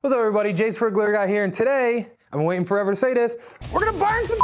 What's up everybody, Jace for Glitter Guy here, and today, I've been waiting forever to say this, we're gonna burn some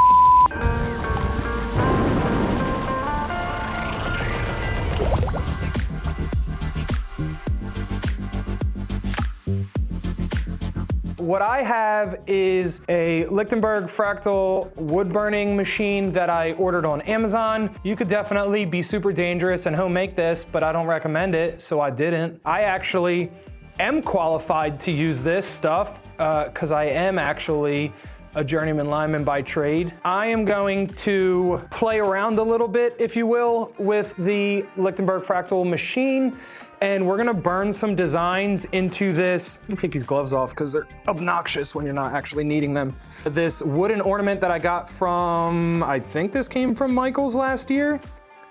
What I have is a Lichtenberg Fractal Wood Burning machine that I ordered on Amazon. You could definitely be super dangerous and home make this, but I don't recommend it, so I didn't. I actually am qualified to use this stuff because I am actually a journeyman lineman by trade. I am going to play around a little bit, if you will, with the Lichtenberg Fractal machine, and we're gonna burn some designs into this. Let me take these gloves off because they're obnoxious when you're not actually needing them. This wooden ornament that I got from, I think this came from Michael's last year.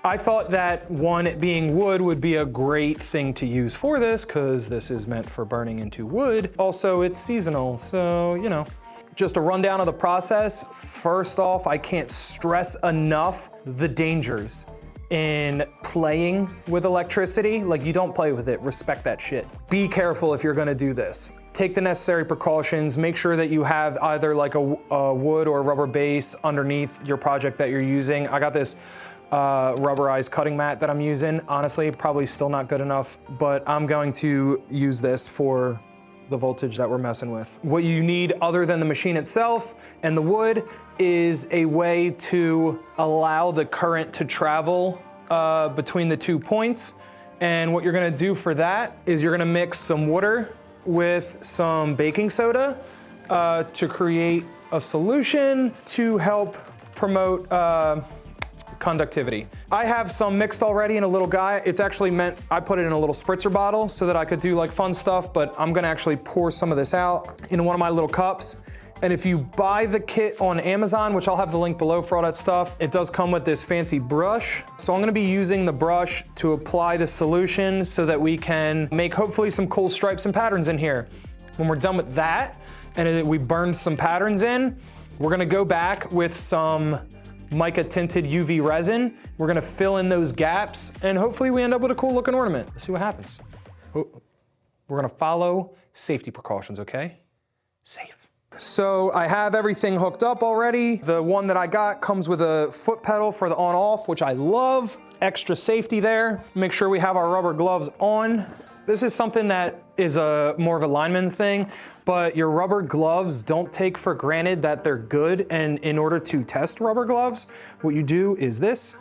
I thought that one, it being wood, would be a great thing to use for this because this is meant for burning into wood. Also, it's seasonal, so, you know. Just a rundown of the process. First off, I can't stress enough the dangers in playing with electricity. Like, you don't play with it, respect that shit. Be careful if you're gonna do this. Take the necessary precautions, make sure that you have either like a wood or a rubber base underneath your project that you're using. I got this rubberized cutting mat that I'm using. Honestly, probably still not good enough, but I'm going to use this for the voltage that we're messing with. What you need other than the machine itself and the wood is a way to allow the current to travel between the 2 points. And what you're gonna do for that is you're gonna mix some water with some baking soda to create a solution to help promote conductivity. I have some mixed already in a little guy. It's actually meant, I put it in a little spritzer bottle so that I could do like fun stuff, but I'm gonna actually pour some of this out in one of my little cups. And if you buy the kit on Amazon, which I'll have the link below for all that stuff, it does come with this fancy brush. So I'm gonna be using the brush to apply the solution so that we can make hopefully some cool stripes and patterns in here. When we're done with that, and we burned some patterns in, we're gonna go back with some mica tinted UV resin. We're gonna fill in those gaps and hopefully we end up with a cool looking ornament. Let's see what happens. Oh, we're gonna follow safety precautions, okay? Safe. So I have everything hooked up already. The one that I got comes with a foot pedal for the on off, which I love. Extra safety there. Make sure we have our rubber gloves on. This is something that is more of a lineman thing, but your rubber gloves, don't take for granted that they're good. And in order to test rubber gloves, what you do is this.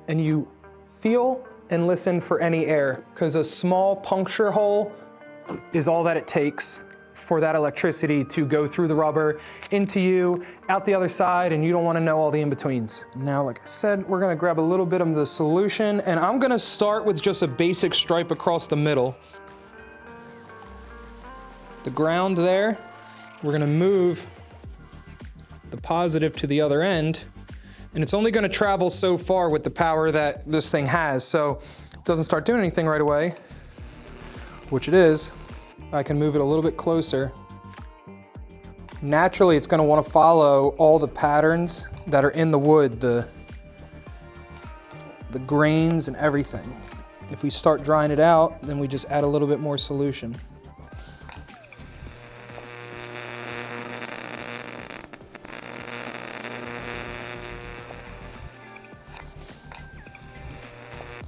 And you feel and listen for any air, because a small puncture hole is all that it takes for that electricity to go through the rubber, into you, out the other side, and you don't wanna know all the in-betweens. Now, like I said, we're gonna grab a little bit of the solution, and I'm gonna start with just a basic stripe across the middle. The ground there, we're gonna move the positive to the other end, and it's only gonna travel so far with the power that this thing has, so it doesn't start doing anything right away, which it is. I can move it a little bit closer. Naturally, it's gonna wanna follow all the patterns that are in the wood, the grains and everything. If we start drying it out, then we just add a little bit more solution.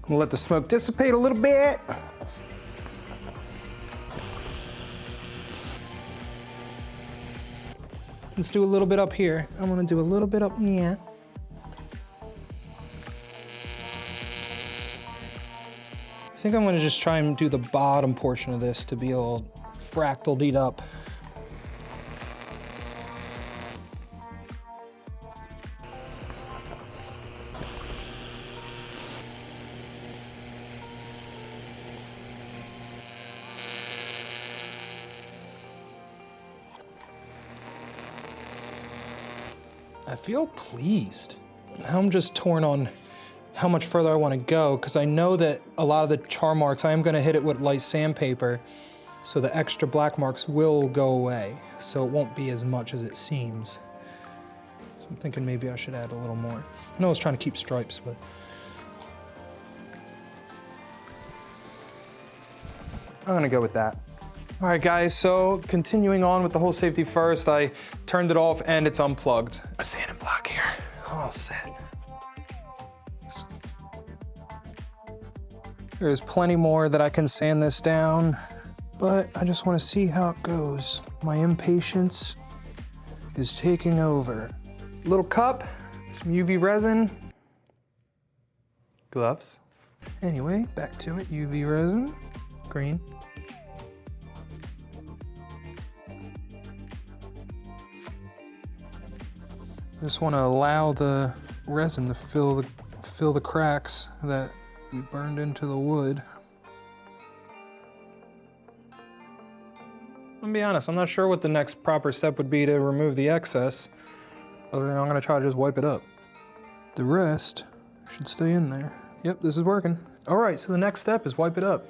We'll let the smoke dissipate a little bit. Let's do a little bit up here. I'm gonna do a little bit up in the end. I think I'm gonna just try and do the bottom portion of this to be all fractaled up. I feel pleased. Now I'm just torn on how much further I want to go, because I know that a lot of the char marks, I am going to hit it with light sandpaper, so the extra black marks will go away, so it won't be as much as it seems. So I'm thinking maybe I should add a little more. I know I was trying to keep stripes, but I'm gonna go with that. All right, guys, so continuing on with the whole safety first, I turned it off and it's unplugged. A sanding block here, all set. There's plenty more that I can sand this down, but I just wanna see how it goes. My impatience is taking over. Little cup, some UV resin, gloves. Anyway, back to it, UV resin, green. Just want to allow the resin to fill the cracks that we burned into the wood. I'll be honest, I'm not sure what the next proper step would be to remove the excess, other than I'm going to try to just wipe it up. The rest should stay in there. Yep, this is working. All right, so the next step is wipe it up.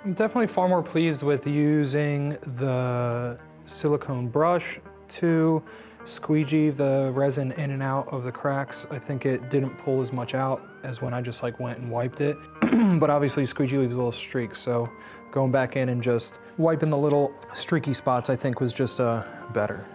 I'm definitely far more pleased with using the silicone brush to squeegee the resin in and out of the cracks. I think it didn't pull as much out as when I just like went and wiped it. But obviously squeegee leaves a little streak, so going back in and just wiping the little streaky spots I think was just better.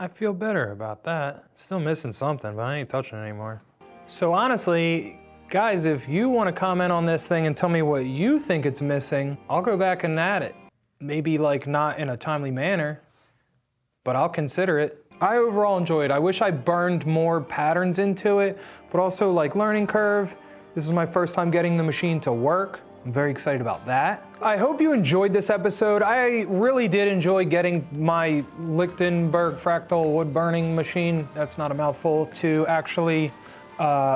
I feel better about that. Still missing something, but I ain't touching it anymore. So honestly, guys, if you want to comment on this thing and tell me what you think it's missing, I'll go back and add it. Maybe like not in a timely manner, but I'll consider it. I overall enjoyed it. I wish I burned more patterns into it, but also like learning curve. This is my first time getting the machine to work. I'm very excited about that. I hope you enjoyed this episode. I really did enjoy getting my Lichtenberg Fractal Wood Burning machine, that's not a mouthful, to actually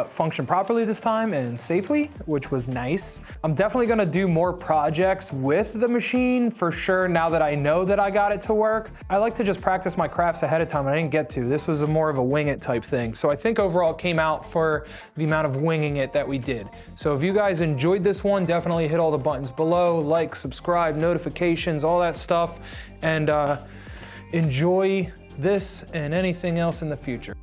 function properly this time and safely, which was nice. I'm definitely gonna do more projects with the machine for sure now that I know that I got it to work. I like to just practice my crafts ahead of time and I didn't get to. This was more of a wing it type thing. So I think overall it came out for the amount of winging it that we did. So if you guys enjoyed this one, definitely hit all the buttons below, like, subscribe, notifications, all that stuff, and enjoy this and anything else in the future.